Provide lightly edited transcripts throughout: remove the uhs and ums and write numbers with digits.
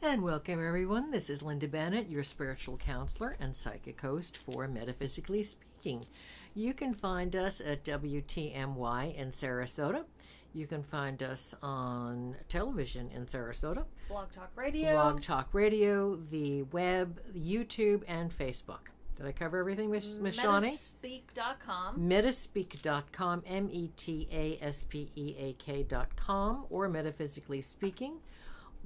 And welcome, everyone. This is Linda Bennett, your spiritual counselor and psychic host for Metaphysically Speaking. You can find us at WTMY in Sarasota. You can find us on television in Sarasota. Blog Talk Radio. Blog Talk Radio, the web, YouTube, and Facebook. Did I cover everything, Miss Shawnee? Metaspeak.com. Metaspeak.com, METASPEAK.com, or Metaphysically Speaking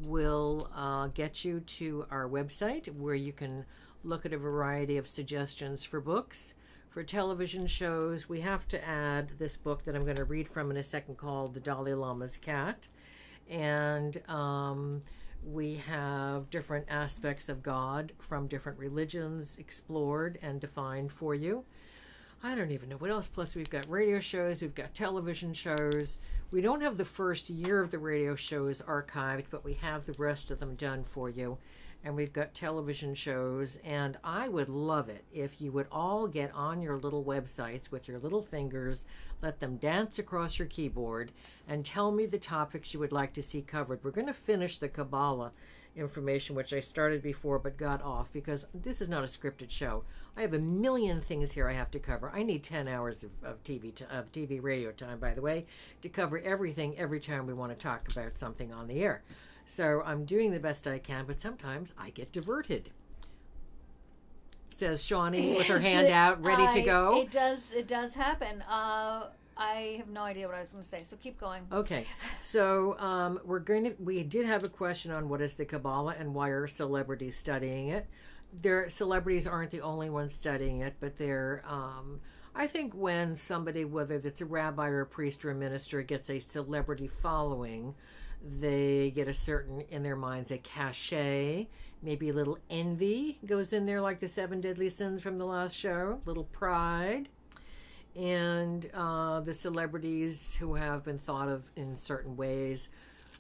will get you to our website where you can look at a variety of suggestions for books. For television shows, we have to add this book that I'm going to read from in a second called The Dalai Lama's Cat. And we have different aspects of God from different religions explored and defined for you. I don't even know what else. Plus, we've got radio shows, we've got television shows. We don't have the first year of the radio shows archived, but we have the rest of them done for you. And we've got television shows, and I would love it if you would all get on your little websites with your little fingers, let them dance across your keyboard, and tell me the topics you would like to see covered. We're going to finish the Kabbalah information, which I started before but got off because this is not a scripted show. I have a million things here I have to cover. I need 10 hours of TV radio time, by the way, to cover everything every time we want to talk about something on the air. So I'm doing the best I can, but sometimes I get diverted. Says Shawnee with her hand out, ready to go. It does happen. I have no idea what I was going to say, so keep going. Okay, so we did have a question on what is the Kabbalah and why are celebrities studying it. Celebrities aren't the only ones studying it, but I think when somebody, whether it's a rabbi or a priest or a minister, gets a celebrity following, they get a certain, in their minds, a cachet, maybe a little envy goes in there, like the 7 deadly sins from the last show, little pride. And the celebrities who have been thought of in certain ways,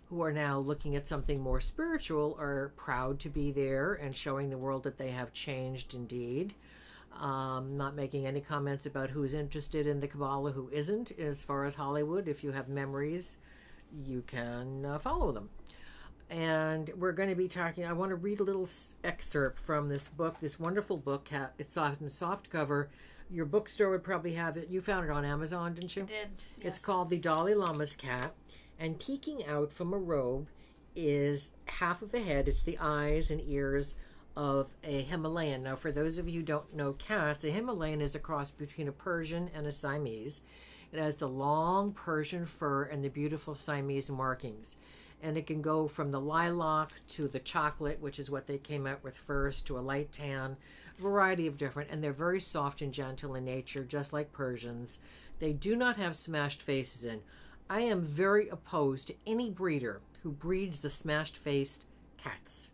who are now looking at something more spiritual, are proud to be there and showing the world that they have changed indeed. Not making any comments about who's interested in the Kabbalah, who isn't. As far as Hollywood, if you have memories, you can follow them. And we're going to be talking, I want to read a little excerpt from this book, this wonderful book. It's in soft cover. Your bookstore would probably have it. You found it on Amazon, didn't you? I did, yes. It's called The Dalai Lama's Cat. And peeking out from a robe is half of a head. It's the eyes and ears of a Himalayan. Now, for those of you who don't know cats, a Himalayan is a cross between a Persian and a Siamese. It has the long Persian fur and the beautiful Siamese markings. And it can go from the lilac to the chocolate, which is what they came out with first, to a light tan, a variety of different. And they're very soft and gentle in nature, just like Persians. They do not have smashed faces in. I am very opposed to any breeder who breeds the smashed-faced cats.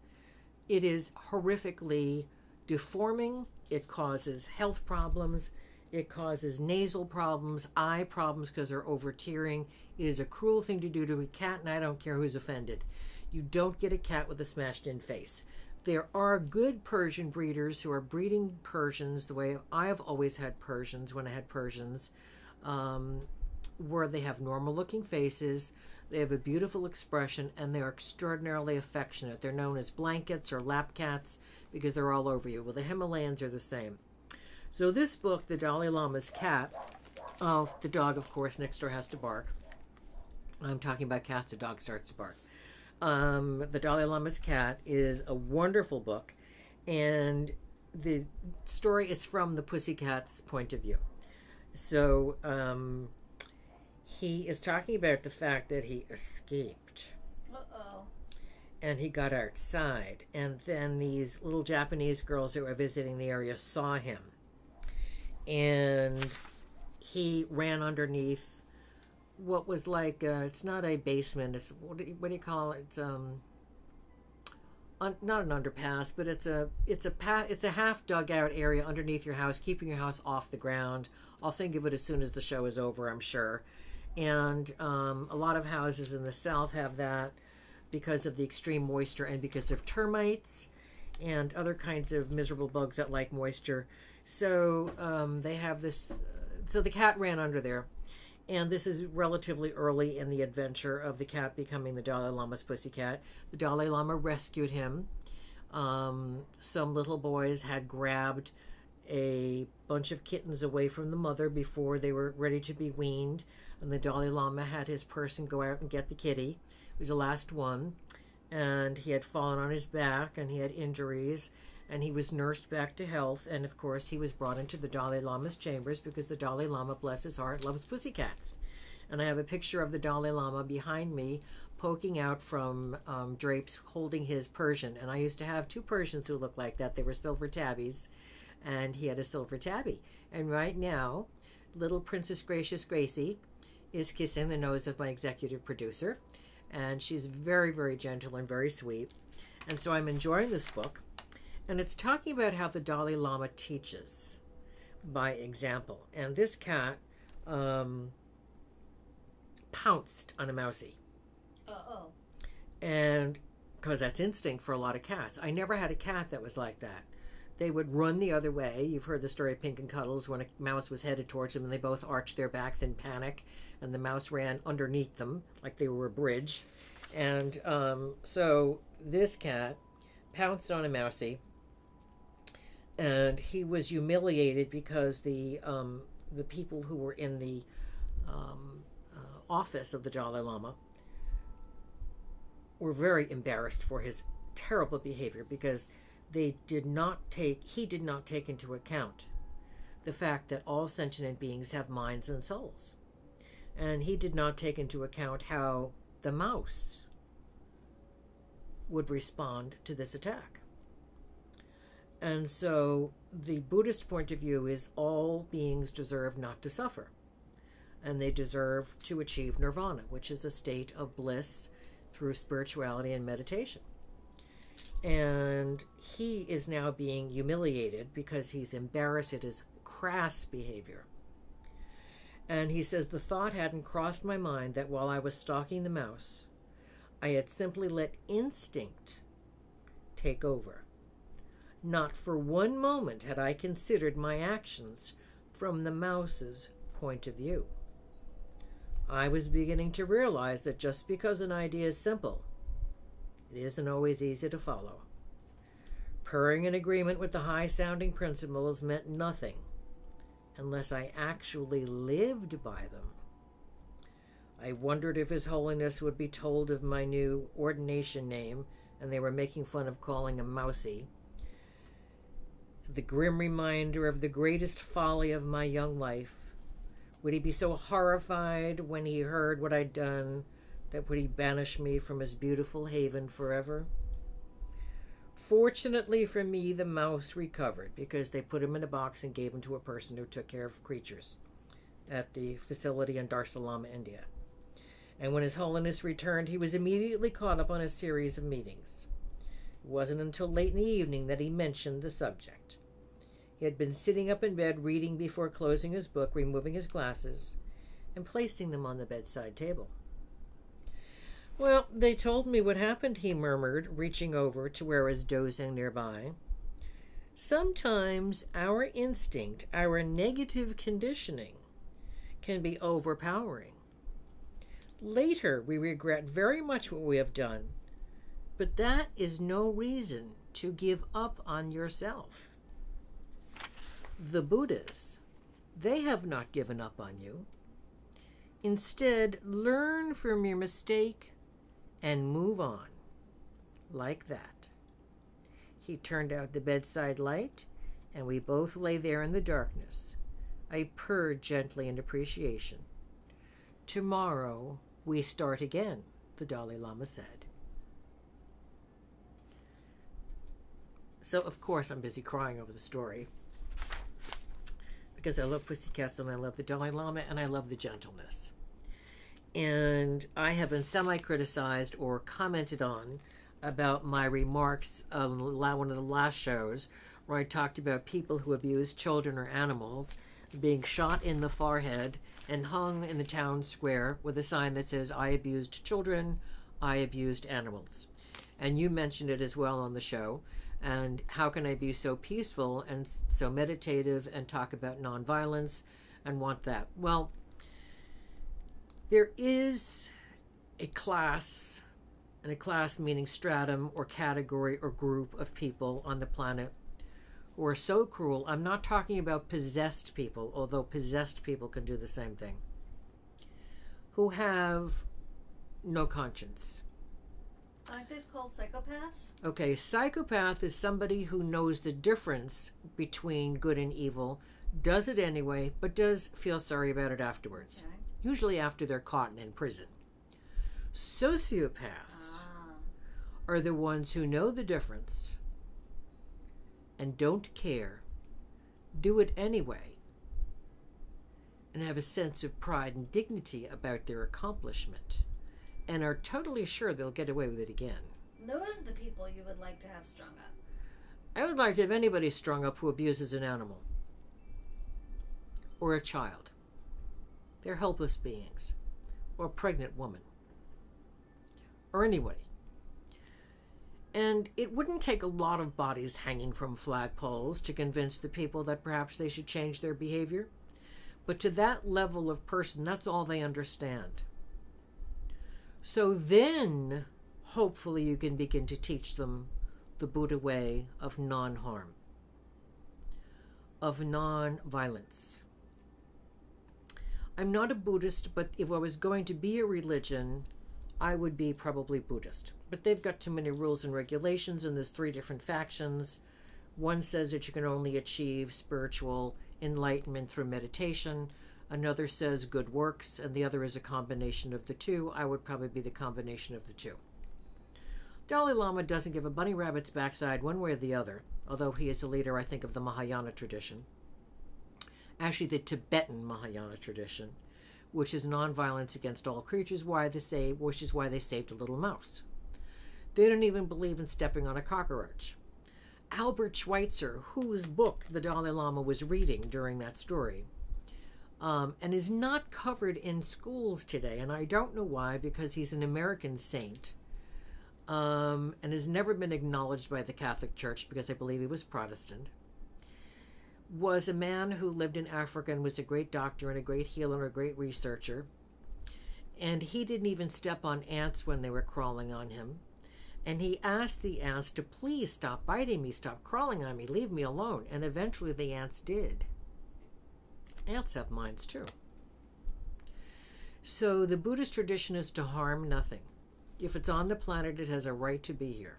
It is horrifically deforming. It causes health problems. It causes nasal problems, eye problems because they're over-tearing. It is a cruel thing to do to a cat, and I don't care who's offended. You don't get a cat with a smashed-in face. There are good Persian breeders who are breeding Persians the way I have always had Persians when I had Persians, where they have normal-looking faces, they have a beautiful expression, and they're extraordinarily affectionate. They're known as blankets or lap cats because they're all over you. Well, the Himalayans are the same. So this book, The Dalai Lama's Cat, the dog, of course, next door has to bark. I'm talking about cats, the dog starts to bark. The Dalai Lama's Cat is a wonderful book, and the story is from the pussycat's point of view. So he is talking about the fact that he escaped. Uh-oh. And he got outside, and then these little Japanese girls that were visiting the area saw him. And he ran underneath what was like, it's not a basement, it's, what do you call it? It's, not an underpass, but it's a half dug out area underneath your house, keeping your house off the ground. I'll think of it as soon as the show is over, I'm sure. And a lot of houses in the South have that because of the extreme moisture and because of termites and other kinds of miserable bugs that like moisture. So they have this, so the cat ran under there. And this is relatively early in the adventure of the cat becoming the Dalai Lama's pussycat. The Dalai Lama rescued him. Some little boys had grabbed a bunch of kittens away from the mother before they were ready to be weaned, and the Dalai Lama had his person go out and get the kitty. It was the last one, and he had fallen on his back, and he had injuries, and he was nursed back to health, and of course he was brought into the Dalai Lama's chambers because the Dalai Lama, bless his heart, loves pussycats. And I have a picture of the Dalai Lama behind me poking out from drapes holding his Persian. And I used to have 2 Persians who looked like that. They were silver tabbies, and he had a silver tabby. And right now, little Princess Gracious Gracie is kissing the nose of my executive producer, and she's very, very gentle and very sweet. And so I'm enjoying this book, and it's talking about how the Dalai Lama teaches by example. And this cat pounced on a mousie. Uh-oh. And because that's instinct for a lot of cats. I never had a cat that was like that. They would run the other way. You've heard the story of Pink and Cuddles when a mouse was headed towards them and they both arched their backs in panic and the mouse ran underneath them like they were a bridge. And so this cat pounced on a mousie, and he was humiliated because the people who were in the office of the Dalai Lama were very embarrassed for his terrible behavior because he did not take into account the fact that all sentient beings have minds and souls. And he did not take into account how the mouse would respond to this attack. And so the Buddhist point of view is all beings deserve not to suffer. And they deserve to achieve nirvana, which is a state of bliss through spirituality and meditation. And he is now being humiliated because he's embarrassed at his crass behavior. And he says, the thought hadn't crossed my mind that while I was stalking the mouse, I had simply let instinct take over. Not for one moment had I considered my actions from the mouse's point of view. I was beginning to realize that just because an idea is simple, it isn't always easy to follow. Purring in agreement with the high-sounding principles meant nothing unless I actually lived by them. I wondered if His Holiness would be told of my new ordination name, and they were making fun of calling him Mousy. The grim reminder of the greatest folly of my young life. Would he be so horrified when he heard what I'd done that would he banish me from his beautiful haven forever? Fortunately for me, the mouse recovered because they put him in a box and gave him to a person who took care of creatures at the facility in Dar es Salaam, India. And when His Holiness returned, he was immediately caught up on a series of meetings. It wasn't until late in the evening that he mentioned the subject. He had been sitting up in bed reading before closing his book, removing his glasses, and placing them on the bedside table. Well, they told me what happened, he murmured, reaching over to where I was dozing nearby. Sometimes our instinct, our negative conditioning, can be overpowering. Later, we regret very much what we have done, but that is no reason to give up on yourself. The Buddhas, they have not given up on you. Instead, learn from your mistake and move on. Like that. He turned out the bedside light, and we both lay there in the darkness. I purred gently in appreciation. Tomorrow we start again, the Dalai Lama said. So, of course, I'm busy crying over the story, because I love pussycats and I love the Dalai Lama and I love the gentleness. And I have been semi-criticized or commented on about my remarks on one of the last shows where I talked about people who abuse children or animals being shot in the forehead and hung in the town square with a sign that says, I abused children, I abused animals. And you mentioned it as well on the show. And how can I be so peaceful and so meditative and talk about nonviolence and want that? Well, There is a class, and a class meaning stratum or category or group of people on the planet who are so cruel. I'm not talking about possessed people, although possessed people can do the same thing, who have no conscience. Aren't these called psychopaths? Okay, psychopath is somebody who knows the difference between good and evil, does it anyway, but does feel sorry about it afterwards. Okay. Usually after they're caught and in prison. Sociopaths are the ones who know the difference and don't care, do it anyway, and have a sense of pride and dignity about their accomplishment, and are totally sure they'll get away with it again. Those are the people you would like to have strung up. I would like to have anybody strung up who abuses an animal or a child. They're helpless beings, or a pregnant woman, or anybody. And it wouldn't take a lot of bodies hanging from flagpoles to convince the people that perhaps they should change their behavior. But to that level of person, that's all they understand. So then, hopefully, you can begin to teach them the Buddha way of non-harm, of non-violence. I'm not a Buddhist, but if I was going to be a religion, I would be probably Buddhist. But they've got too many rules and regulations, and there's 3 different factions. One says that you can only achieve spiritual enlightenment through meditation. Another says good works, and the other is a combination of the two. I would probably be the combination of the two. Dalai Lama doesn't give a bunny rabbit's backside one way or the other, although he is the leader, I think, of the Mahayana tradition. Actually, the Tibetan Mahayana tradition, which is nonviolence against all creatures, which is why they saved a little mouse. They don't even believe in stepping on a cockroach. Albert Schweitzer, whose book the Dalai Lama was reading during that story, and is not covered in schools today, and I don't know why, because he's an American saint, and has never been acknowledged by the Catholic Church because I believe he was Protestant, was a man who lived in Africa and was a great doctor and a great healer and a great researcher. And he didn't even step on ants when they were crawling on him. And he asked the ants to please stop biting me, stop crawling on me, leave me alone. And eventually the ants did. Ants have minds too. So the Buddhist tradition is to harm nothing. If it's on the planet, it has a right to be here.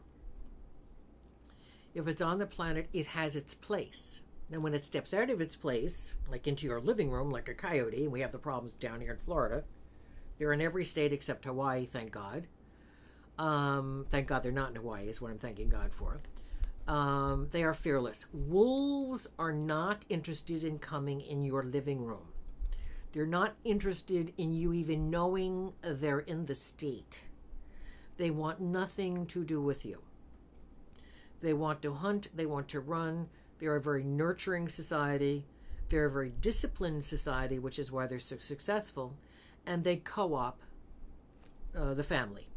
If it's on the planet, it has its place. And when it steps out of its place, like into your living room, like a coyote, and we have the problems down here in Florida, they're in every state except Hawaii, thank God. Thank God they're not in Hawaii is what I'm thanking God for. They are fearless. Wolves are not interested in coming in your living room. They're not interested in you even knowing they're in the state. They want nothing to do with you. They want to hunt. They want to run. They're a very nurturing society. They're a very disciplined society, which is why they're so successful. And they co-op the family.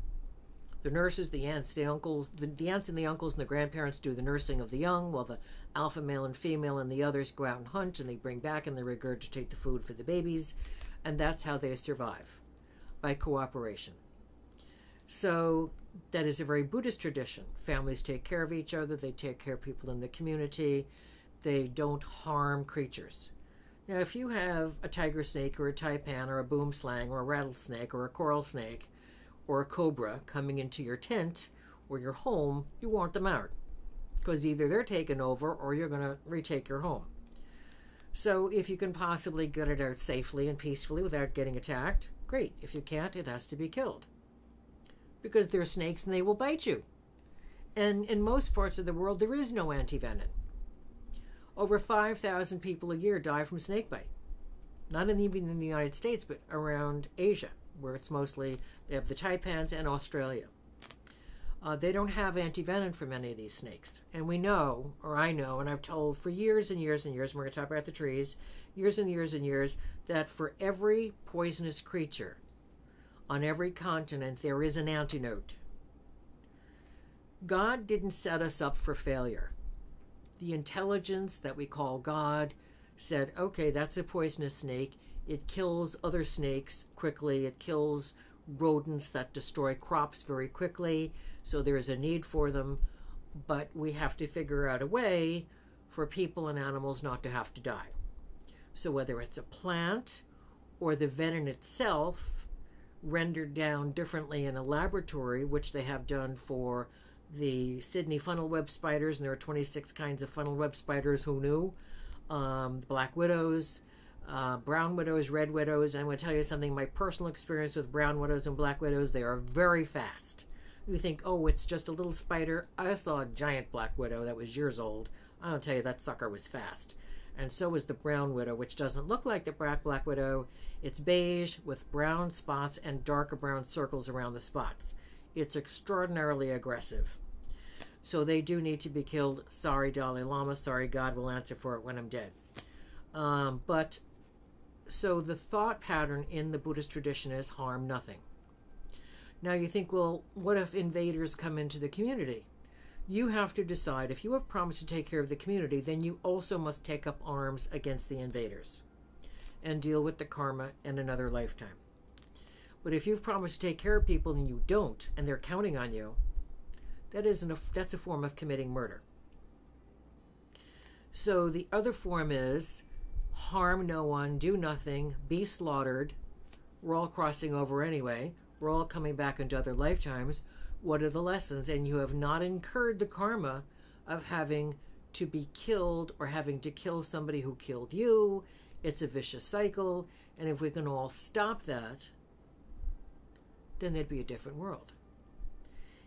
The nurses, the aunts, the uncles, the aunts and the uncles and the grandparents do the nursing of the young, while the alpha male and female and the others go out and hunt, and they bring back and they regurgitate the food for the babies. And that's how they survive, by cooperation. So that is a very Buddhist tradition. Families take care of each other. They take care of people in the community. They don't harm creatures. Now, if you have a tiger snake or a taipan or a boomslang or a rattlesnake or a coral snake or a cobra coming into your tent or your home, you want them out. Because either they're taken over or you're going to retake your home. So if you can possibly get it out safely and peacefully without getting attacked, great. If you can't, it has to be killed. Because they're snakes and they will bite you. And in most parts of the world, there is no antivenom. Over 5,000 people a year die from snake bite. Not even in the United States, but around Asia, where it's mostly, they have the taipans and Australia. They don't have antivenom for many of these snakes. And we know, or I know, and I've told for years and years and years, and we're going to talk about the trees, years and years and years, that for every poisonous creature on every continent, there is an antidote. God didn't set us up for failure. The intelligence that we call God said, okay, that's a poisonous snake. It kills other snakes quickly. It kills rodents that destroy crops very quickly. So there is a need for them. But we have to figure out a way for people and animals not to have to die. So whether it's a plant or the venom itself rendered down differently in a laboratory, which they have done for the Sydney funnel web spiders, and there are 26 kinds of funnel web spiders, who knew? Black widows, brown widows, red widows. I'm going to tell you something, my personal experience with brown widows and black widows, they are very fast. You think, oh, it's just a little spider. I saw a giant black widow that was years old. I'll tell you, that sucker was fast. And so is the brown widow, which doesn't look like the black widow. It's beige with brown spots and darker brown circles around the spots. It's extraordinarily aggressive. So they do need to be killed. Sorry, Dalai Lama. Sorry, God will answer for it when I'm dead. But so the thought pattern in the Buddhist tradition is harm nothing. Now you think, well, what if invaders come into the community? You have to decide, if you have promised to take care of the community, then you also must take up arms against the invaders and deal with the karma in another lifetime. But if you've promised to take care of people and you don't, and they're counting on you, that's a form of committing murder. So the other form is harm no one, do nothing, be slaughtered. We're all crossing over anyway. We're all coming back into other lifetimes. What are the lessons? And you have not incurred the karma of having to be killed or having to kill somebody who killed you. It's a vicious cycle. And if we can all stop that, then there'd be a different world.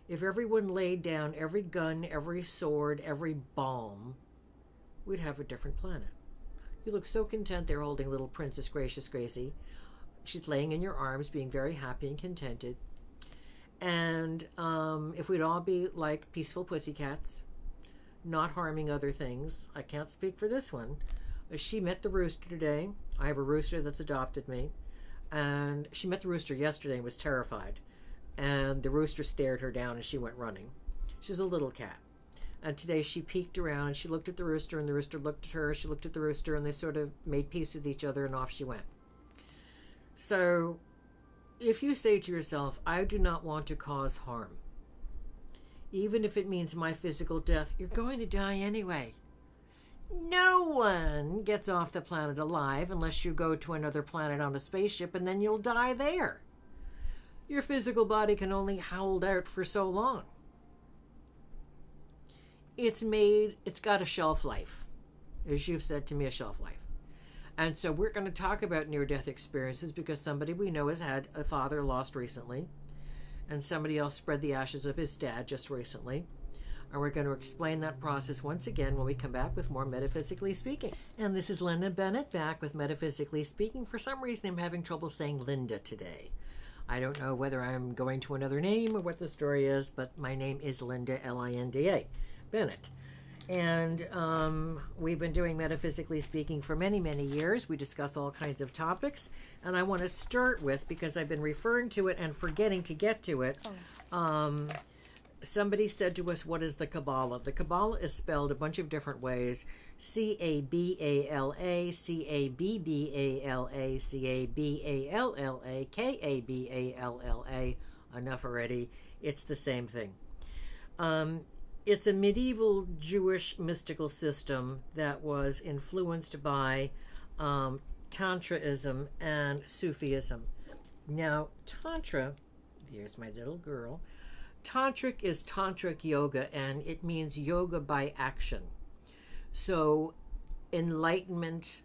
If everyone laid down every gun, every sword, every bomb, we'd have a different planet. You look so content there holding little Princess Gracious Gracie. She's laying in your arms, being very happy and contented. And if we'd all be like peaceful pussycats, not harming other things. I can't speak for this one. She met the rooster today. I have a rooster that's adopted me. And she met the rooster yesterday and was terrified. And the rooster stared her down and she went running. She's a little cat. And today she peeked around and she looked at the rooster and the rooster looked at her. She looked at the rooster and they sort of made peace with each other and off she went. So if you say to yourself, I do not want to cause harm, even if it means my physical death, you're going to die anyway. No one gets off the planet alive unless you go to another planet on a spaceship and then you'll die there. Your physical body can only hold out for so long. It's got a shelf life, as you've said to me, a shelf life. And so we're going to talk about near-death experiences because somebody we know has had a father lost recently, and somebody else spread the ashes of his dad just recently. And we're going to explain that process once again when we come back with more Metaphysically Speaking. And this is Linda Bennett back with Metaphysically Speaking. For some reason, I'm having trouble saying Linda today. I don't know whether I'm going to another name or what the story is, but my name is Linda, L-I-N-D-A, Bennett. And we've been doing Metaphysically Speaking for many, many years. We discuss all kinds of topics. And I want to start with, because I've been referring to it and forgetting to get to it, somebody said to us, what is the Kabbalah? The Kabbalah is spelled a bunch of different ways. C-A-B-A-L-A, C-A-B-B-A-L-A, C-A-B-A-L-L-A, K-A-B-A-L-L-A. Enough already. It's the same thing. It's a medieval Jewish mystical system that was influenced by Tantraism and Sufism. Now, Tantra, here's my little girl. Tantric is tantric yoga, and it means yoga by action. So, enlightenment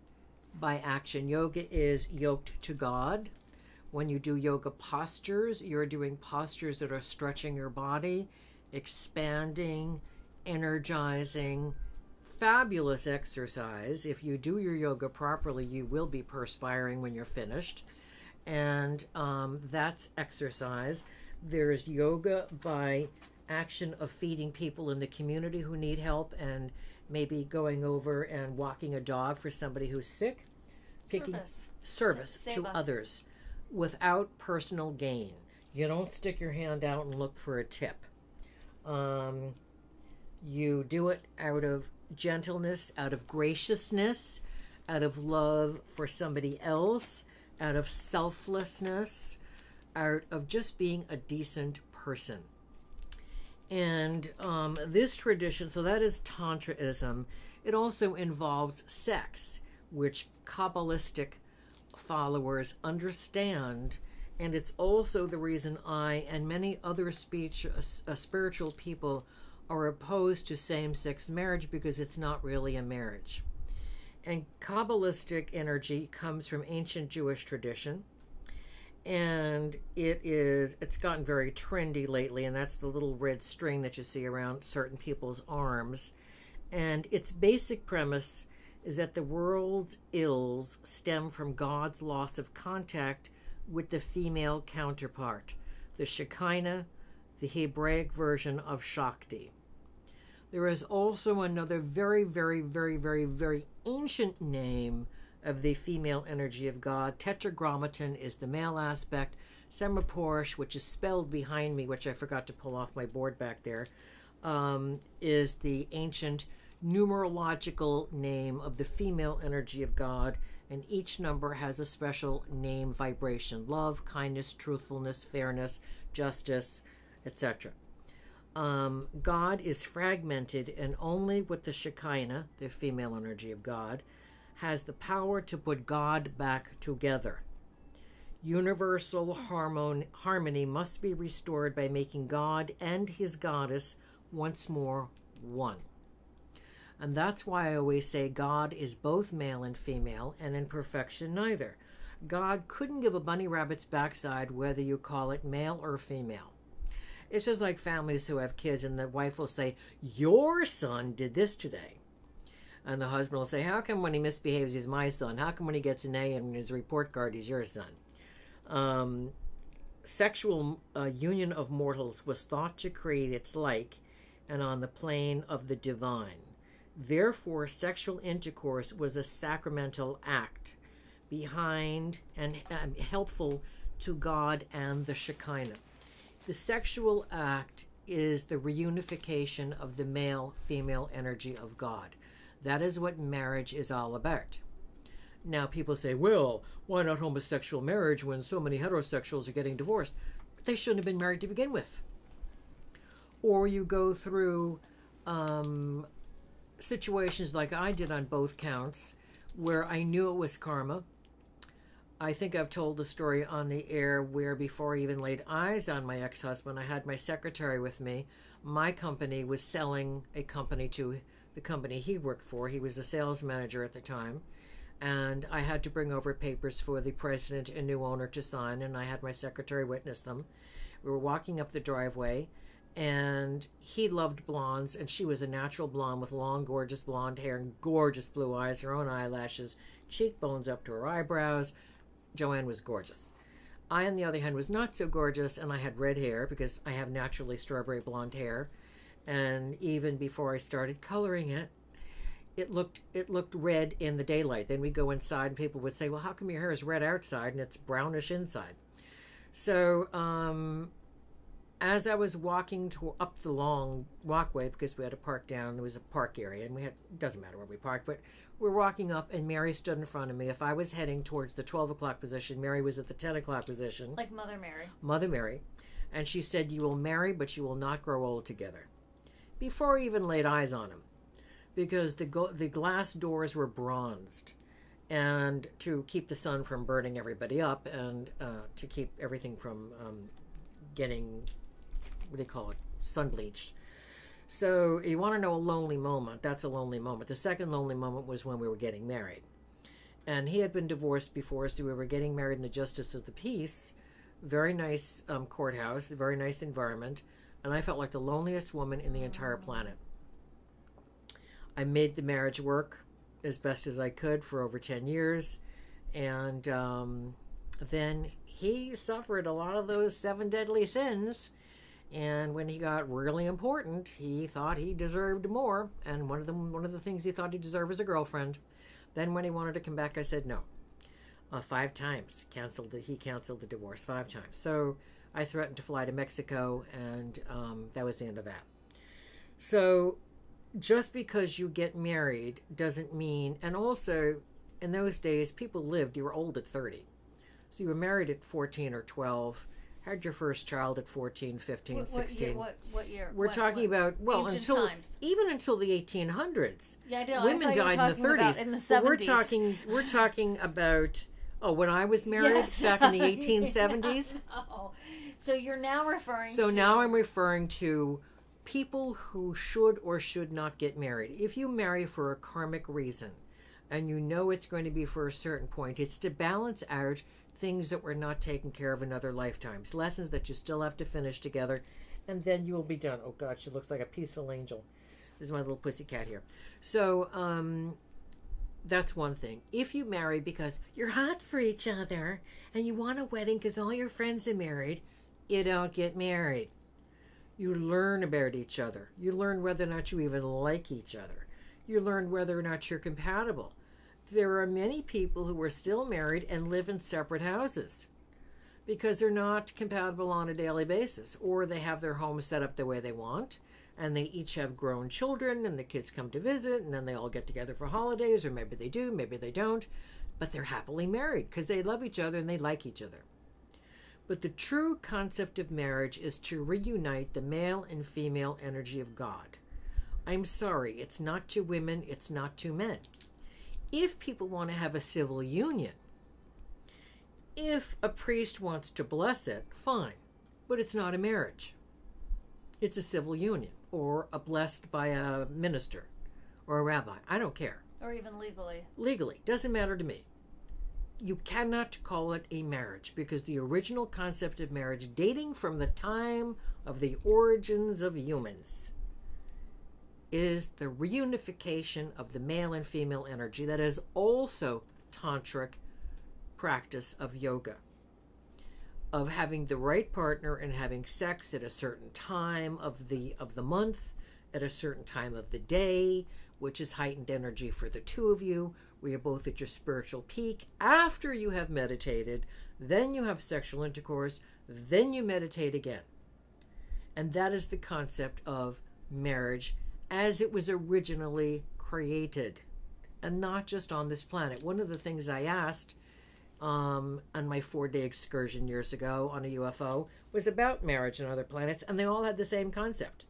by action. Yoga is yoked to God. When you do yoga postures, you're doing postures that are stretching your body, expanding, energizing. Fabulous exercise. If you do your yoga properly, you will be perspiring when you're finished. And that's exercise. There's yoga by action of feeding people in the community who need help and maybe going over and walking a dog for somebody who's sick. Service to others without personal gain. You don't stick your hand out and look for a tip. You do it out of gentleness, out of graciousness, out of love for somebody else, out of selflessness, out of just being a decent person. And this tradition, so that is Tantraism. It also involves sex, which Kabbalistic followers understand. And it's also the reason I and many other spiritual people are opposed to same-sex marriage, because it's not really a marriage. And Kabbalistic energy comes from ancient Jewish tradition. And it's gotten very trendy lately, and that's the little red string that you see around certain people's arms. And its basic premise is that the world's ills stem from God's loss of contact with the female counterpart, the Shekinah, the Hebraic version of Shakti. There is also another very, very, very, very, very ancient name of the female energy of God. Tetragrammaton is the male aspect. Semaphore, which is spelled behind me, which I forgot to pull off my board back there, is the ancient numerological name of the female energy of God, and each number has a special name vibration: love, kindness, truthfulness, fairness, justice, etc. God is fragmented, and only with the Shekinah, the female energy of God, has the power to put God back together. Universal harmony must be restored by making God and his goddess once more one. And that's why I always say God is both male and female, and in perfection neither. God couldn't give a bunny rabbit's backside whether you call it male or female. It's just like families who have kids and the wife will say, "Your son did this today." And the husband will say, "How come when he misbehaves he's my son? How come when he gets an A in his report card he's your son?" Sexual union of mortals was thought to create its like, and on the plane of the divine. Therefore, sexual intercourse was a sacramental act behind and helpful to God and the Shekinah. The sexual act is the reunification of the male-female energy of God. That is what marriage is all about. Now, people say, well, why not homosexual marriage when so many heterosexuals are getting divorced? But they shouldn't have been married to begin with. Or you go through situations like I did on both counts, where I knew it was karma. I think I've told the story on the air where before I even laid eyes on my ex-husband, I had my secretary with me. My company was selling a company to the company he worked for. He was a sales manager at the time. And I had to bring over papers for the president and new owner to sign, and I had my secretary witness them. We were walking up the driveway, and he loved blondes, and she was a natural blonde with long, gorgeous blonde hair and gorgeous blue eyes, her own eyelashes, cheekbones up to her eyebrows. Joanne was gorgeous. I, on the other hand, was not so gorgeous, and I had red hair because I have naturally strawberry blonde hair. And even before I started coloring it, it looked red in the daylight. Then we'd go inside, and people would say, well, how come your hair is red outside and it's brownish inside? So as I was walking up the long walkway, because we had to park down, there was a park area, and it doesn't matter where we parked, but we're walking up, and Mary stood in front of me. If I was heading towards the 12 o'clock position, Mary was at the 10 o'clock position. Like Mother Mary. Mother Mary. And she said, you will marry, but you will not grow old together. Before I even laid eyes on him. Because the glass doors were bronzed, and to keep the sun from burning everybody up, and to keep everything from getting, what do you call it, sun bleached. So you want to know a lonely moment, that's a lonely moment. The second lonely moment was when we were getting married. And he had been divorced before, so we were getting married in the Justice of the Peace. Very nice courthouse, a very nice environment, and I felt like the loneliest woman in the entire planet. I made the marriage work as best as I could for over 10 years. And then he suffered a lot of those 7 deadly sins. And when he got really important, he thought he deserved more. And one of the things he thought he deserved was a girlfriend. Then when he wanted to come back, I said no. 5 times. He canceled the divorce 5 times. So I threatened to fly to Mexico, and that was the end of that. So just because you get married doesn't mean, and also in those days, people lived, you were old at 30. So you were married at 14 or 12, had your first child at 14, 15, 16. What year? We're talking about, well, even until the 1800s. Yeah, I know. Women died in the 30s. In the 70s. We're talking about, when I was married back in the 1870s. Oh. So you're now referring to... So now I'm referring to people who should or should not get married. If you marry for a karmic reason, and you know it's going to be for a certain point, it's to balance out things that were not taken care of in other lifetimes, lessons that you still have to finish together, and then you will be done. Oh God, she looks like a peaceful angel. This is my little pussycat here. So that's one thing. If you marry because you're hot for each other and you want a wedding because all your friends are married, you don't get married. You learn about each other. You learn whether or not you even like each other. You learn whether or not you're compatible. There are many people who are still married and live in separate houses because they're not compatible on a daily basis, or they have their home set up the way they want, and they each have grown children, and the kids come to visit, and then they all get together for holidays, or maybe they do, maybe they don't, but they're happily married because they love each other and they like each other. But the true concept of marriage is to reunite the male and female energy of God. I'm sorry, it's not two women, it's not two men. If people want to have a civil union, if a priest wants to bless it, fine, but it's not a marriage. It's a civil union, or a blessed by a minister or a rabbi. I don't care. Or even legally. Legally, doesn't matter to me. You cannot call it a marriage because the original concept of marriage, dating from the time of the origins of humans, is the reunification of the male and female energy. That is also tantric practice of yoga, of having the right partner and having sex at a certain time of the month, at a certain time of the day, which is heightened energy for the two of you, where you're both at your spiritual peak. After you have meditated, then you have sexual intercourse, then you meditate again. And that is the concept of marriage as it was originally created, and not just on this planet. One of the things I asked on my 4-day excursion years ago on a UFO was about marriage on other planets, and they all had the same concept.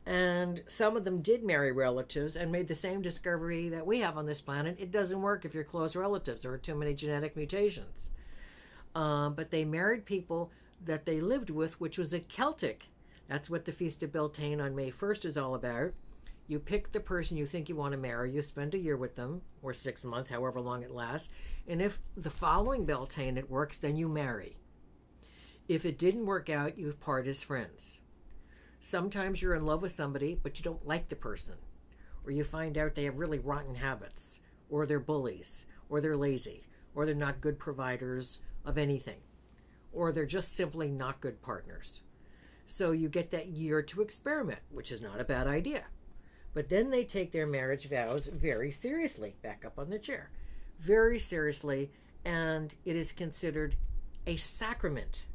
And some of them did marry relatives and made the same discovery that we have on this planet. It doesn't work if you're close relatives. There are too many genetic mutations. But they married people that they lived with, which was a Celtic. That's what the Feast of Beltane on May 1st is all about. You pick the person you think you want to marry. You spend a year with them, or 6 months, however long it lasts. And if the following Beltane it works, then you marry. If it didn't work out, you part as friends. Sometimes you're in love with somebody, but you don't like the person. Or you find out they have really rotten habits, or they're bullies, or they're lazy, or they're not good providers of anything, or they're just simply not good partners. So you get that year to experiment, which is not a bad idea. But then they take their marriage vows very seriously. Back up on the chair. Very seriously, and it is considered a sacrament.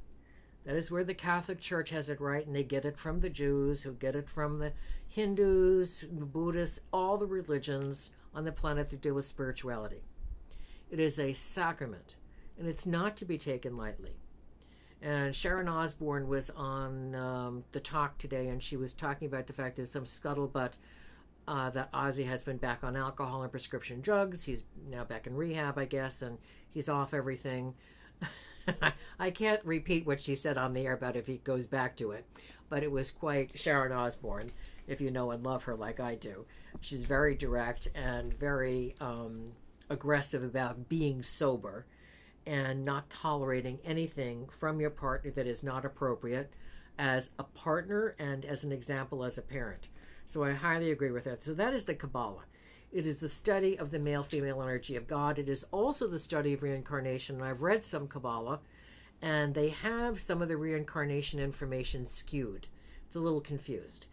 That is where the Catholic Church has it right, and they get it from the Jews, who get it from the Hindus, the Buddhists, all the religions on the planet that deal with spirituality. It is a sacrament, and it's not to be taken lightly. And Sharon Osbourne was on the talk today, and she was talking about the fact there's some scuttlebutt that Ozzy has been back on alcohol and prescription drugs. He's now back in rehab, I guess, and he's off everything. I can't repeat what she said on the air about if he goes back to it, but it was quite Sharon Osbourne, if you know and love her like I do. She's very direct and very aggressive about being sober and not tolerating anything from your partner that is not appropriate as a partner and as an example as a parent. So I highly agree with that. So that is the Kabbalah. It is the study of the male-female energy of God. It is also the study of reincarnation. And I've read some Kabbalah, and they have some of the reincarnation information skewed. It's a little confused.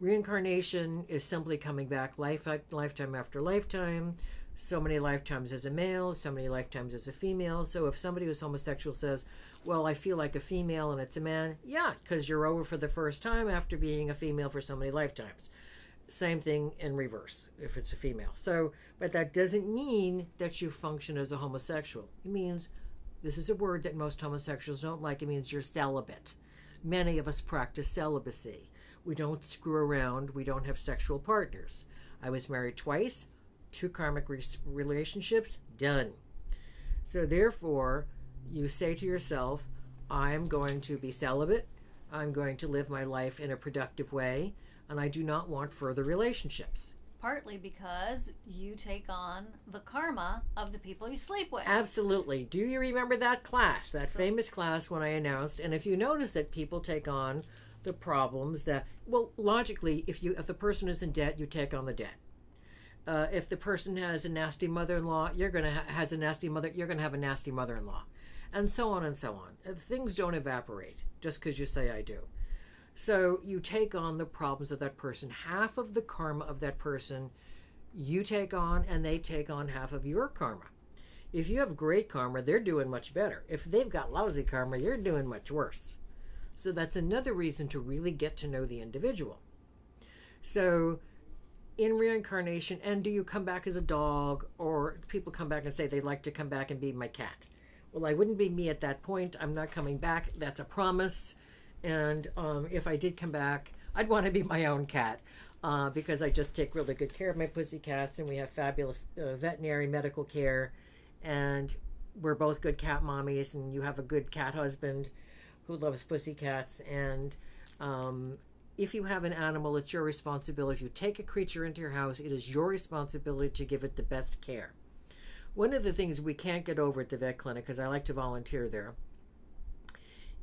Reincarnation is simply coming back lifetime after lifetime. So many lifetimes as a male, so many lifetimes as a female. So if somebody who's homosexual says, well, I feel like a female and it's a man, yeah, because you're over for the first time after being a female for so many lifetimes. Same thing in reverse if it's a female. So, but that doesn't mean that you function as a homosexual. It means, this is a word that most homosexuals don't like, it means you're celibate. Many of us practice celibacy. We don't screw around. We don't have sexual partners. I was married twice, 2 karmic relationships, done. So therefore, you say to yourself, I'm going to be celibate. I'm going to live my life in a productive way, and I do not want further relationships. Partly because you take on the karma of the people you sleep with. Absolutely. Do you remember that class, that famous class when I announced? And if you notice that people take on the problems that, well, logically, if the person is in debt, you take on the debt. If the person has a nasty mother-in-law, you're going to have a nasty mother-in-law, and so on and so on. Things don't evaporate just because you say I do. So you take on the problems of that person. Half of the karma of that person you take on, and they take on half of your karma. If you have great karma, they're doing much better. If they've got lousy karma, you're doing much worse. So that's another reason to really get to know the individual. So in reincarnation, and do you come back as a dog, or people come back and say they'd like to come back and be my cat? Well, I wouldn't be me at that point. I'm not coming back. That's a promise. And if I did come back, I'd want to be my own cat because I just take really good care of my pussy cats, and we have fabulous veterinary medical care, and we're both good cat mommies, and you have a good cat husband who loves pussy cats. And if you have an animal, it's your responsibility. If you take a creature into your house, it is your responsibility to give it the best care. One of the things we can't get over at the vet clinic, because I like to volunteer there,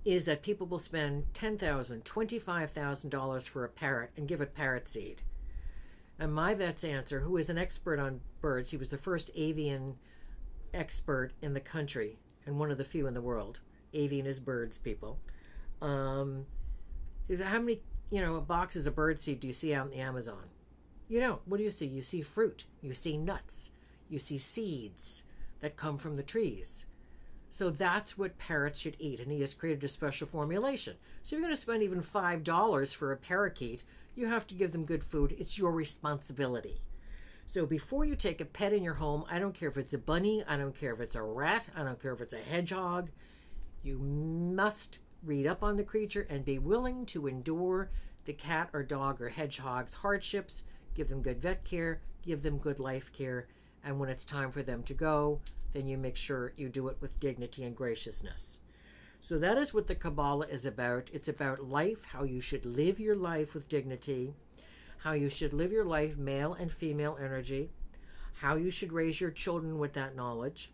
is that people will spend $10,000, $25,000 for a parrot and give it parrot seed. And my vet's answer, who is an expert on birds, he was the first avian expert in the country and one of the few in the world. Avian is birds, people. He said, how many boxes of bird seed do you see out in the Amazon? You don't. What do you see? You see fruit. You see nuts. You see seeds that come from the trees. So that's what parrots should eat, and he has created a special formulation. So you're going to spend even $5 for a parakeet, you have to give them good food. It's your responsibility. So before you take a pet in your home, I don't care if it's a bunny, I don't care if it's a rat, I don't care if it's a hedgehog, you must read up on the creature and be willing to endure the cat or dog or hedgehog's hardships, give them good vet care, give them good life care, and when it's time for them to go, then you make sure you do it with dignity and graciousness. So that is what the Kabbalah is about. It's about life, how you should live your life with dignity, how you should live your life, male and female energy, how you should raise your children with that knowledge,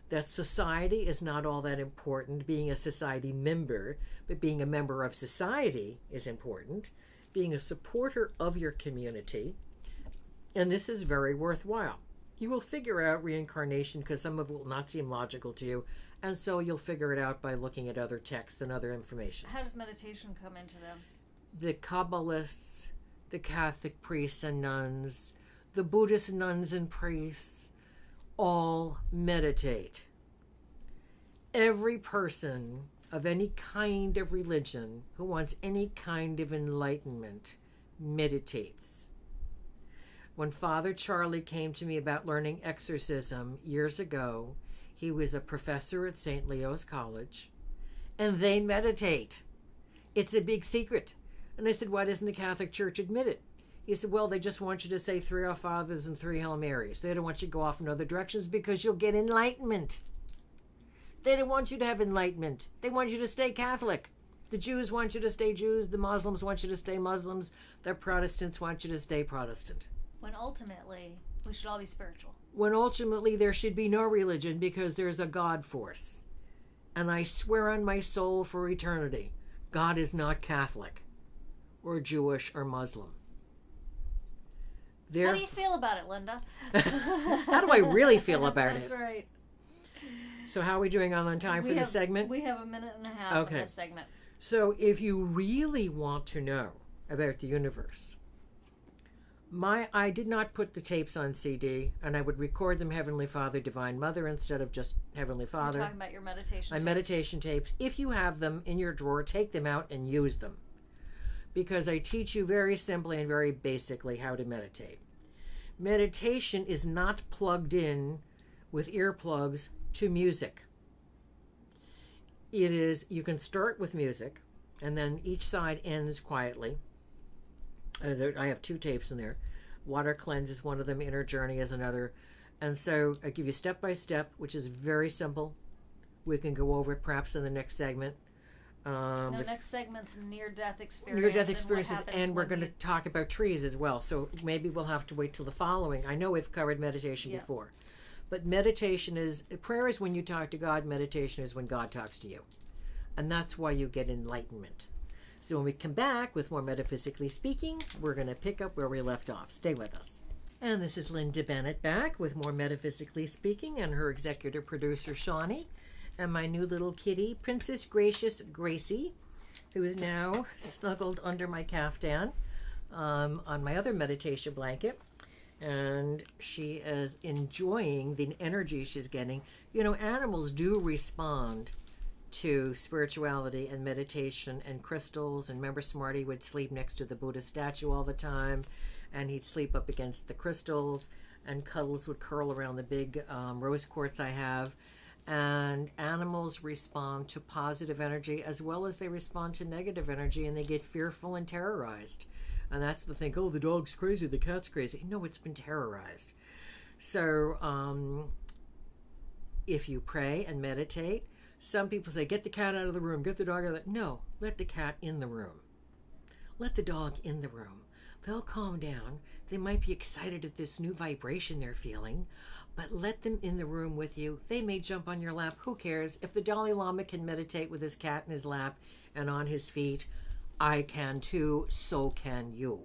that society is not all that important, being a society member, but being a member of society is important, being a supporter of your community, and this is very worthwhile. You will figure out reincarnation because some of it will not seem logical to you, and so you'll figure it out by looking at other texts and other information. How does meditation come into them? The Kabbalists, the Catholic priests and nuns, the Buddhist nuns and priests, all meditate. Every person of any kind of religion who wants any kind of enlightenment meditates. When Father Charlie came to me about learning exorcism years ago, he was a professor at St. Leo's College, and they meditate. It's a big secret. And I said, why doesn't the Catholic Church admit it? He said, well, they just want you to say 3 Our Fathers and 3 Hail Marys. They don't want you to go off in other directions because you'll get enlightenment. They don't want you to have enlightenment. They want you to stay Catholic. The Jews want you to stay Jews. The Muslims want you to stay Muslims. The Protestants want you to stay Protestant. When ultimately, we should all be spiritual. When ultimately there should be no religion because there's a God force. And I swear on my soul for eternity, God is not Catholic or Jewish or Muslim. How do you feel about it, Linda? How do I really feel about That's it? That's right. So how are we doing on time for this segment? We have a minute and a half in this segment. So if you really want to know about the universe, I did not put the tapes on CD, and I would record them Heavenly Father, Divine Mother, instead of just Heavenly Father. You're talking about your meditation tapes. My meditation tapes. If you have them in your drawer, take them out and use them. because I teach you very simply and very basically how to meditate. Meditation is not plugged in with earplugs to music. It is, you can start with music, and then each side ends quietly. I have 2 tapes in there. Water Cleanse is one of them, Inner Journey is another. And so I give you step by step, which is very simple. We can go over it perhaps in the next segment. Next segment's near-death experience. Near-death experiences, and we're going to talk about trees as well. So maybe we'll have to wait till the following. I know we've covered meditation before. But meditation is, prayer is when you talk to God. Meditation is when God talks to you. And that's why you get enlightenment. So when we come back with more Metaphysically Speaking, we're going to pick up where we left off. Stay with us. And this is Linda Bennett back with more Metaphysically Speaking and her executive producer, Shawnee, and my new little kitty, Princess Gracious Gracie, who is now snuggled under my caftan on my other meditation blanket. And she is enjoying the energy she's getting. You know, animals do respond to spirituality and meditation and crystals. And remember, Smarty would sleep next to the Buddha statue all the time, and he'd sleep up against the crystals, and Cuddles would curl around the big rose quartz I have. And animals respond to positive energy as well as they respond to negative energy, and they get fearful and terrorized. And that's the thing, oh, the dog's crazy, the cat's crazy. No, it's been terrorized. So if you pray and meditate, some people say, get the cat out of the room, get the dog out of the... No, let the cat in the room. Let the dog in the room. They'll calm down. They might be excited at this new vibration they're feeling, but let them in the room with you. They may jump on your lap. Who cares? If the Dalai Lama can meditate with his cat in his lap and on his feet, I can too, so can you.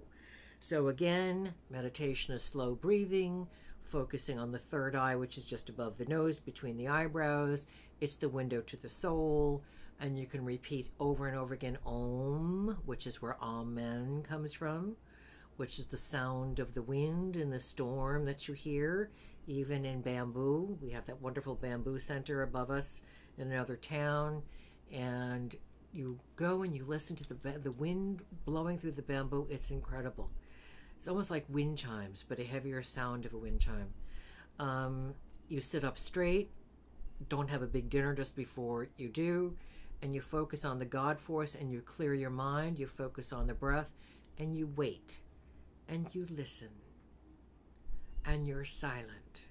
So again, meditation is slow breathing, focusing on the third eye, which is just above the nose, between the eyebrows. It's the window to the soul. And you can repeat over and over again, Om, which is where Amen comes from, which is the sound of the wind in the storm that you hear, even in bamboo. We have that wonderful bamboo center above us in another town. And you go and you listen to the wind blowing through the bamboo. It's incredible. It's almost like wind chimes, but a heavier sound of a wind chime. You sit up straight. Don't have a big dinner just before you do. And you focus on the God force, and you clear your mind. You focus on the breath, and you wait. And you listen. And you're silent.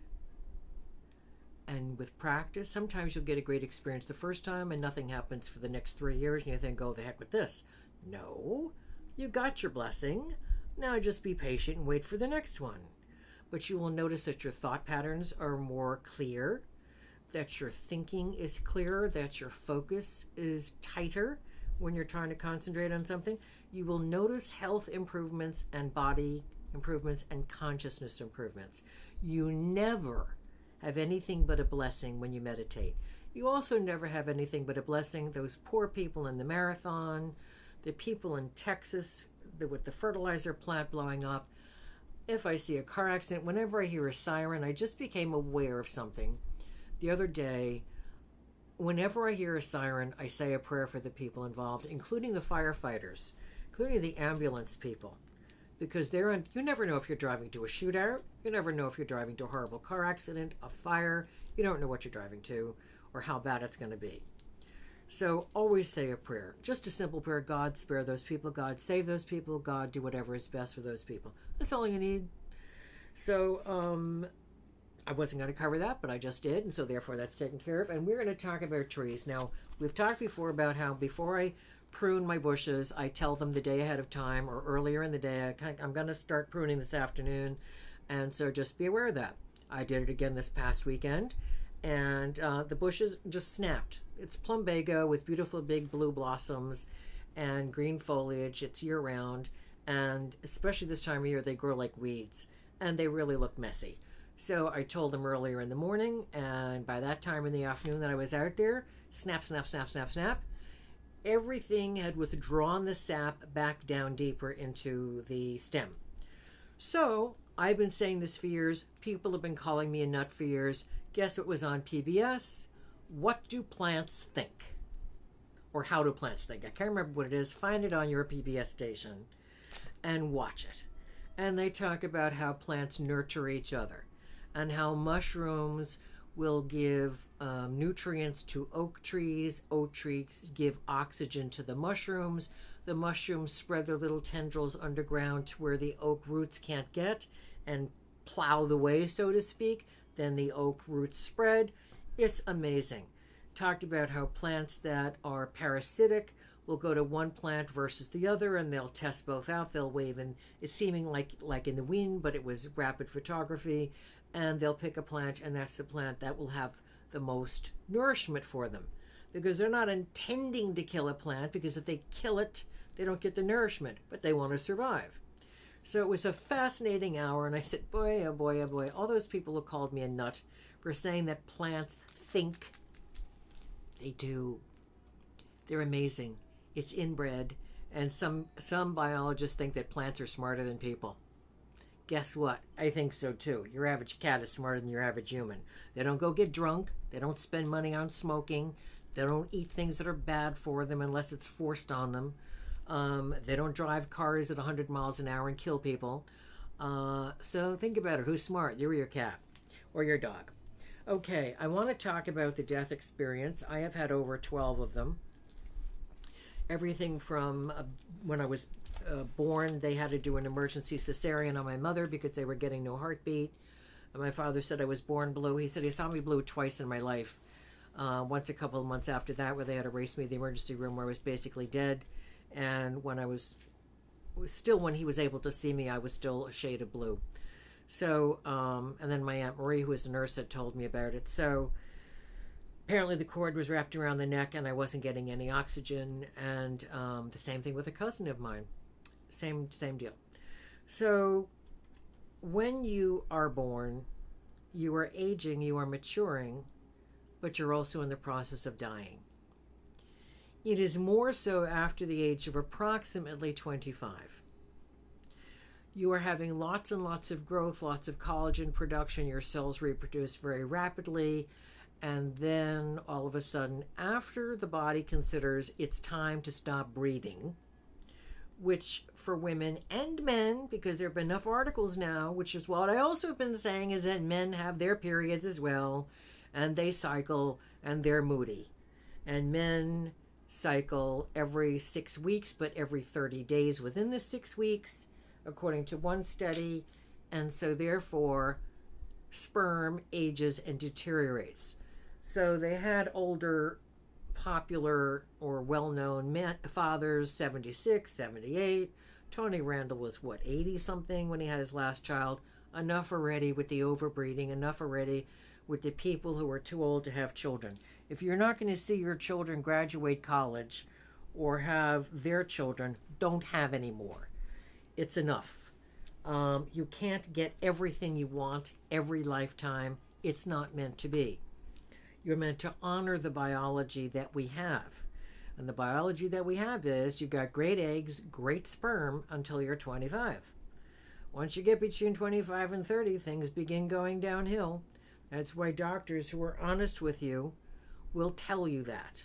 And with practice, sometimes you'll get a great experience the first time and nothing happens for the next 3 years, and you think, oh, the heck with this. No, you got your blessing. Now just be patient and wait for the next one. But you will notice that your thought patterns are more clear, that your thinking is clearer, that your focus is tighter when you're trying to concentrate on something. You will notice health improvements and body improvements and consciousness improvements. You never have anything but a blessing when you meditate. You also never have anything but a blessing. Those poor people in the marathon, the people in Texas with the fertilizer plant blowing up. If I see a car accident, whenever I hear a siren, I just became aware of something. The other day, whenever I hear a siren, I say a prayer for the people involved, including the firefighters, including the ambulance people. Because you never know if you're driving to a shootout. You never know if you're driving to a horrible car accident, a fire. You don't know what you're driving to or how bad it's going to be. So always say a prayer. Just a simple prayer. God, spare those people. God, save those people. God, do whatever is best for those people. That's all you need. So I wasn't going to cover that, but I just did. And so therefore that's taken care of. And we're going to talk about trees. Now, we've talked before about how before I prune my bushes, I tell them the day ahead of time or earlier in the day. I'm going to start pruning this afternoon, and so just be aware of that. I did it again this past weekend, and the bushes just snapped. It's plumbago with beautiful big blue blossoms and green foliage. It's year-round, and especially this time of year, they grow like weeds, and they really look messy. So I told them earlier in the morning, and by that time in the afternoon that I was out there, snap, snap, snap, snap, snap. Everything had withdrawn the sap back down deeper into the stem. So I've been saying this for years. People have been calling me a nut for years. Guess what was on PBS? What do plants think? or how do plants think. I can't remember what it is. Find it on your PBS station and watch it. And they talk about how plants nurture each other and how mushrooms will give nutrients to oak trees give oxygen to the mushrooms spread their little tendrils underground to where the oak roots can't get and plow the way, so to speak. Then the oak roots spread. It's amazing. Talked about how plants that are parasitic will go to one plant versus the other, and they'll test both out. They'll wave, and it's seeming like in the wind, but it was rapid photography. And they'll pick a plant, and that's the plant that will have the most nourishment for them, because they're not intending to kill a plant, because if they kill it, they don't get the nourishment, but they want to survive. So it was a fascinating hour, and I said, boy, oh boy, oh boy, all those people who called me a nut for saying that plants think. They do. They're amazing. It's inbred, and some biologists think that plants are smarter than people. Guess what? I think so too. Your average cat is smarter than your average human. They don't go get drunk. They don't spend money on smoking. They don't eat things that are bad for them unless it's forced on them. They don't drive cars at 100 miles an hour and kill people. So think about it. Who's smart? You or your cat? Or your dog? Okay, I want to talk about the death experience. I have had over 12 of them. Everything from when I was born, they had to do an emergency cesarean on my mother because they were getting no heartbeat. And my father said I was born blue. He said he saw me blue twice in my life. Once a couple of months after that, where they had to race me to the emergency room where I was basically dead. And when when he was able to see me, I was still a shade of blue. So, and then my Aunt Marie, who was a nurse, had told me about it. So apparently the cord was wrapped around the neck and I wasn't getting any oxygen. And the same thing with a cousin of mine. Same deal. So when you are born, you are aging, you are maturing, but you're also in the process of dying. It is more so after the age of approximately 25. You are having lots and lots of growth, lots of collagen production. Your cells reproduce very rapidly. And then all of a sudden, after the body considers it's time to stop breeding, which for women and men, because there have been enough articles now, which is what I also have been saying, is that men have their periods as well, and they cycle, and they're moody. And men cycle every 6 weeks, but every 30 days within the 6 weeks, according to one study. And so therefore, sperm ages and deteriorates. So they had older, popular or well-known fathers, 76, 78. Tony Randall was, 80-something when he had his last child. Enough already with the overbreeding, enough already with the people who are too old to have children. If you're not going to see your children graduate college or have their children, don't have any more. It's enough. You can't get everything you want every lifetime. It's not meant to be. You're meant to honor the biology that we have. And the biology that we have is you've got great eggs, great sperm until you're 25. Once you get between 25 and 30, things begin going downhill. That's why doctors who are honest with you will tell you that.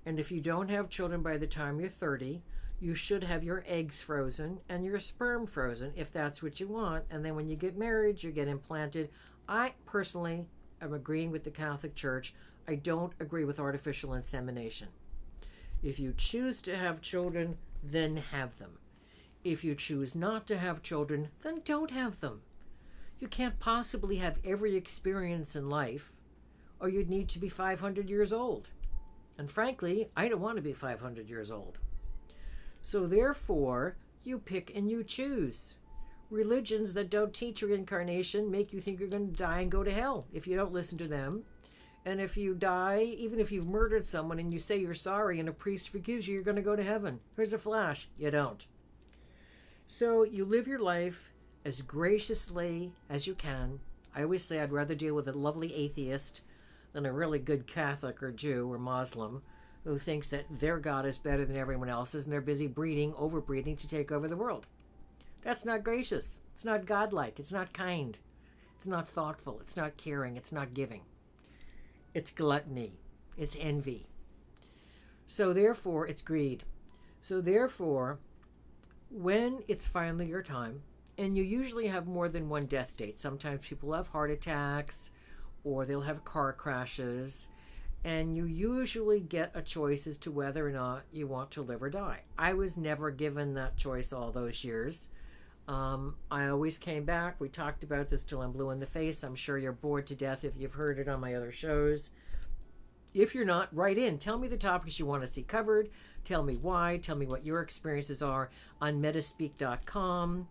And if you don't have children by the time you're 30, you should have your eggs frozen and your sperm frozen if that's what you want. And then when you get married, you get implanted. I personally am agreeing with the Catholic Church. I don't agree with artificial insemination. If you choose to have children, then have them. If you choose not to have children, then don't have them. You can't possibly have every experience in life, or you'd need to be 500 years old. And frankly, I don't want to be 500 years old. So therefore, you pick and you choose. Religions that don't teach reincarnation make you think you're going to die and go to hell if you don't listen to them. And if you die, even if you've murdered someone and you say you're sorry and a priest forgives you, you're going to go to heaven. Here's a flash. You don't. So you live your life as graciously as you can. I always say I'd rather deal with a lovely atheist than a really good Catholic or Jew or Muslim who thinks that their God is better than everyone else's and they're busy overbreeding to take over the world. That's not gracious. It's not godlike. It's not kind. It's not thoughtful. It's not caring. It's not giving. It's gluttony. It's envy. So therefore, it's greed. So therefore, when it's finally your time, and you usually have more than one death date. Sometimes people have heart attacks or they'll have car crashes, and you usually get a choice as to whether or not you want to live or die. I was never given that choice all those years. I always came back. We talked about this till I'm blue in the face. I'm sure you're bored to death if you've heard it on my other shows. If you're not, write in. Tell me the topics you want to see covered. Tell me why. Tell me what your experiences are on metaspeak.com.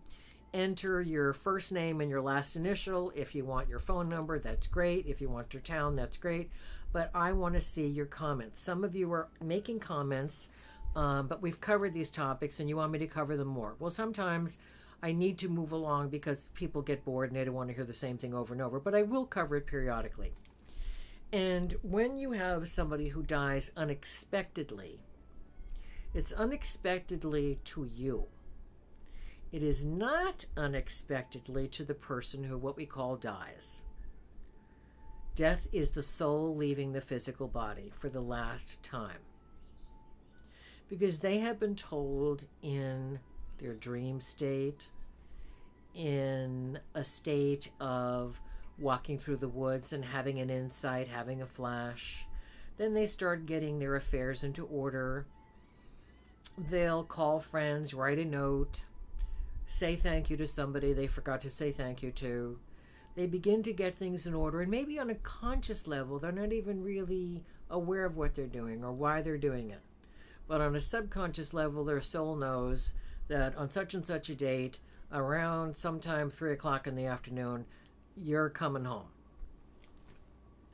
Enter your first name and your last initial. If you want your phone number, that's great. If you want your town, that's great. But I want to see your comments. Some of you are making comments, but we've covered these topics and you want me to cover them more. Well, sometimes I need to move along because people get bored and they don't want to hear the same thing over and over, but I will cover it periodically. And when you have somebody who dies unexpectedly, it's unexpectedly to you. It is not unexpectedly to the person who what we call dies. Death is the soul leaving the physical body for the last time. Because they have been told in their dream state, in a state of walking through the woods and having an insight, having a flash. Then they start getting their affairs into order. They'll call friends, write a note, say thank you to somebody they forgot to say thank you to. They begin to get things in order, and maybe on a conscious level, they're not even really aware of what they're doing or why they're doing it. But on a subconscious level, their soul knows that on such and such a date, around sometime 3 o'clock in the afternoon, you're coming home.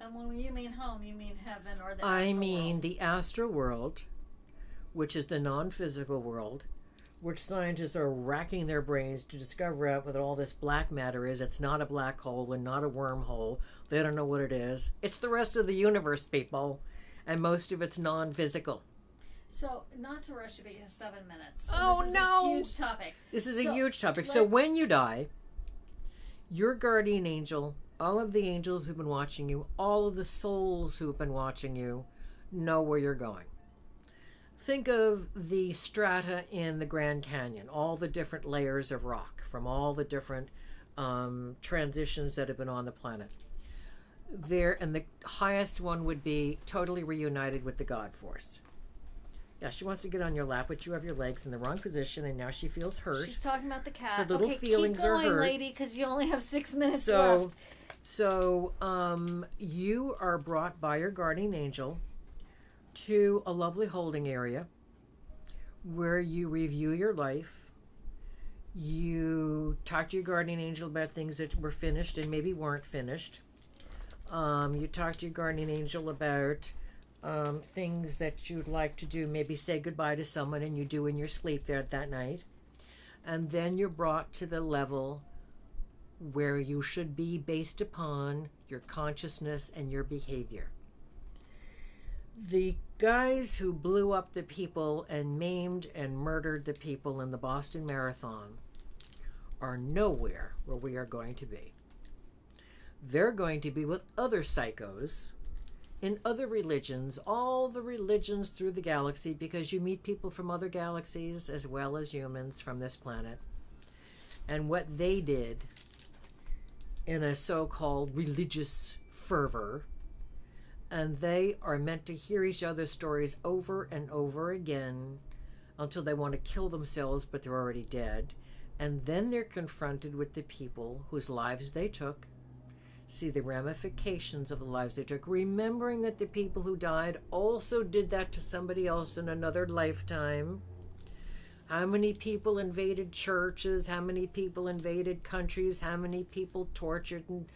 And when you mean home, you mean heaven or the astral I mean world? the astral world, which is the non-physical world, which scientists are racking their brains to discover out what all this black matter is. It's not a black hole and not a wormhole. They don't know what it is. It's the rest of the universe, people. And most of it's non-physical. So, not to rush you, but you have 7 minutes. Oh, this is no! a huge topic. This is a huge topic. So when you die, your guardian angel, all of the angels who've been watching you, all of the souls who've been watching you, know where you're going. Think of the strata in the Grand Canyon, all the different layers of rock from all the different transitions that have been on the planet. There, and the highest one would be totally reunited with the God Force. Yeah, she wants to get on your lap, but you have your legs in the wrong position, and now she feels hurt. She's talking about the cat. Her little feelings keep going, are hurt. lady, because you only have 6 minutes left. So, you are brought by your guardian angel to a lovely holding area where you review your life. You talk to your guardian angel about things that were finished and maybe weren't finished. You talk to your guardian angel about things that you'd like to do, maybe say goodbye to someone, and you do in your sleep there that night. And then you're brought to the level where you should be based upon your consciousness and your behavior. The guys who blew up the people and maimed and murdered the people in the Boston Marathon are nowhere where we are going to be. They're going to be with other psychos in other religions, all the religions through the galaxy, because you meet people from other galaxies as well as humans from this planet. And what they did in a so-called religious fervor, and they are meant to hear each other's stories over and over again until they want to kill themselves, but they're already dead. And then they're confronted with the people whose lives they took, see the ramifications of the lives they took, remembering that the people who died also did that to somebody else in another lifetime. How many people invaded churches? How many people invaded countries? How many people tortured and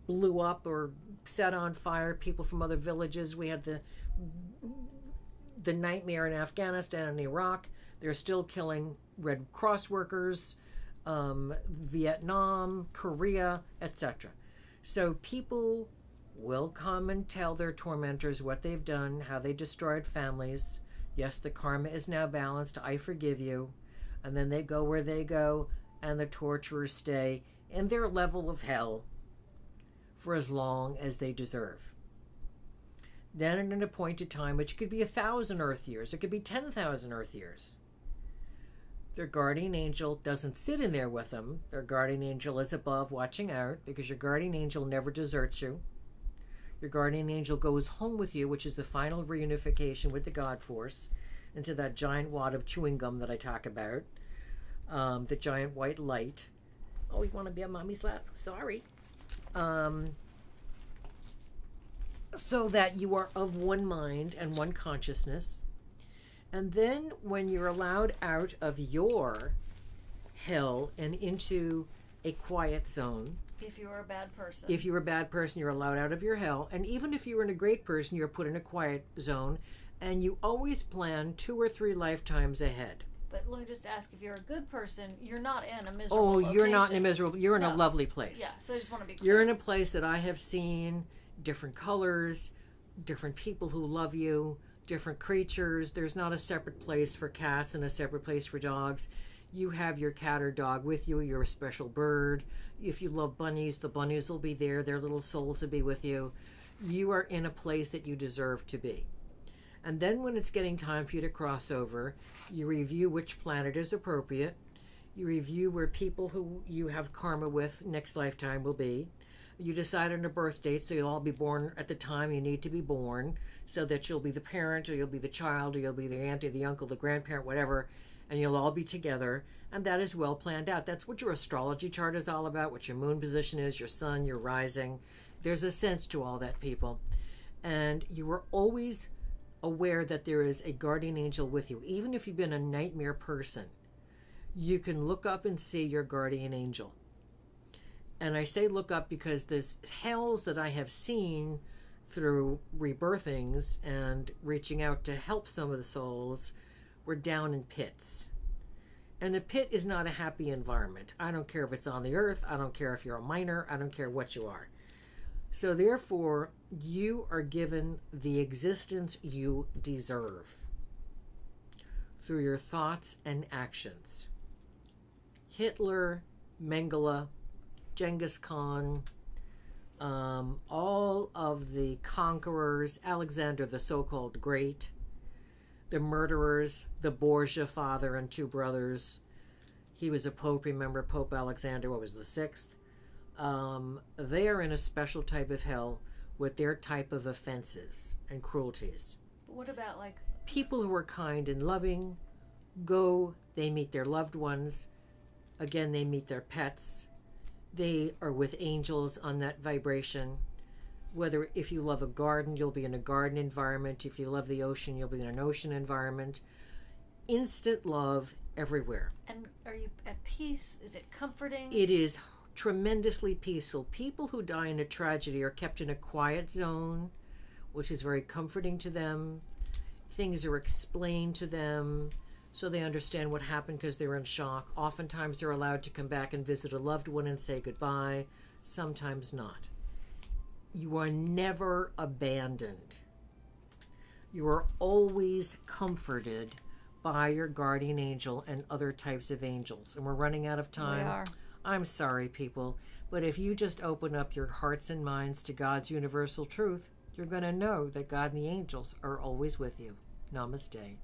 blew up or set on fire people from other villages? We had the nightmare in Afghanistan and Iraq. They're still killing Red Cross workers, Vietnam, Korea, etc. So people will come and tell their tormentors what they've done, how they destroyed families. Yes, the karma is now balanced. I forgive you. And then they go where they go, and the torturers stay in their level of hell for as long as they deserve. Then at an appointed time, which could be 1,000 Earth years, it could be 10,000 Earth years, their guardian angel doesn't sit in there with them. Their guardian angel is above watching out, because your guardian angel never deserts you. Your guardian angel goes home with you, which is the final reunification with the God Force, into that giant wad of chewing gum that I talk about, the giant white light. Oh, you want to be on mommy's lap? Sorry. So that you are of one mind and one consciousness. And then when you're allowed out of your hell and into a quiet zone. If you're a bad person. If you're a bad person, you're allowed out of your hell. And even if you're a great person, you're put in a quiet zone. And you always plan 2 or 3 lifetimes ahead. But let me just ask, if you're a good person, you're not in a miserable location. You're not in a miserable, you're in No. a lovely place. Yeah, so I just want to be clear. You're in a place that I have seen different colors, different people who love you, different creatures. There's not a separate place for cats and a separate place for dogs. You have your cat or dog with you. You're a special bird. If you love bunnies, the bunnies will be there. Their little souls will be with you. You are in a place that you deserve to be. And then when it's getting time for you to cross over, you review which planet is appropriate. You review where people who you have karma with next lifetime will be. You decide on a birth date, so you'll all be born at the time you need to be born, so that you'll be the parent, or you'll be the child, or you'll be the auntie, the uncle, the grandparent, whatever, and you'll all be together. And that is well planned out. That's what your astrology chart is all about, what your moon position is, your sun, your rising. There's a sense to all that, people. And you are always aware that there is a guardian angel with you. Even if you've been a nightmare person, you can look up and see your guardian angel. And I say look up because the hells that I have seen through rebirthings and reaching out to help some of the souls were down in pits. And a pit is not a happy environment. I don't care if it's on the earth. I don't care if you're a miner. I don't care what you are. So therefore, you are given the existence you deserve through your thoughts and actions. Hitler, Mengele, Genghis Khan, all of the conquerors, Alexander the so-called Great, the murderers, the Borgia father and 2 brothers. He was a pope, remember, Pope Alexander, what was the 6th? They are in a special type of hell with their type of offenses and cruelties. But what about, like... People who are kind and loving go, they meet their loved ones. Again, they meet their pets. They are with angels on that vibration. Whether if you love a garden, you'll be in a garden environment. If you love the ocean, you'll be in an ocean environment. Instant love everywhere. And are you at peace? Is it comforting? It is tremendously peaceful. People who die in a tragedy are kept in a quiet zone, which is very comforting to them. Things are explained to them so they understand what happened because they're in shock. Oftentimes they're allowed to come back and visit a loved one and say goodbye. Sometimes not. You are never abandoned. You are always comforted by your guardian angel and other types of angels. And we're running out of time. We are. I'm sorry, people, but if you just open up your hearts and minds to God's universal truth, you're going to know that God and the angels are always with you. Namaste.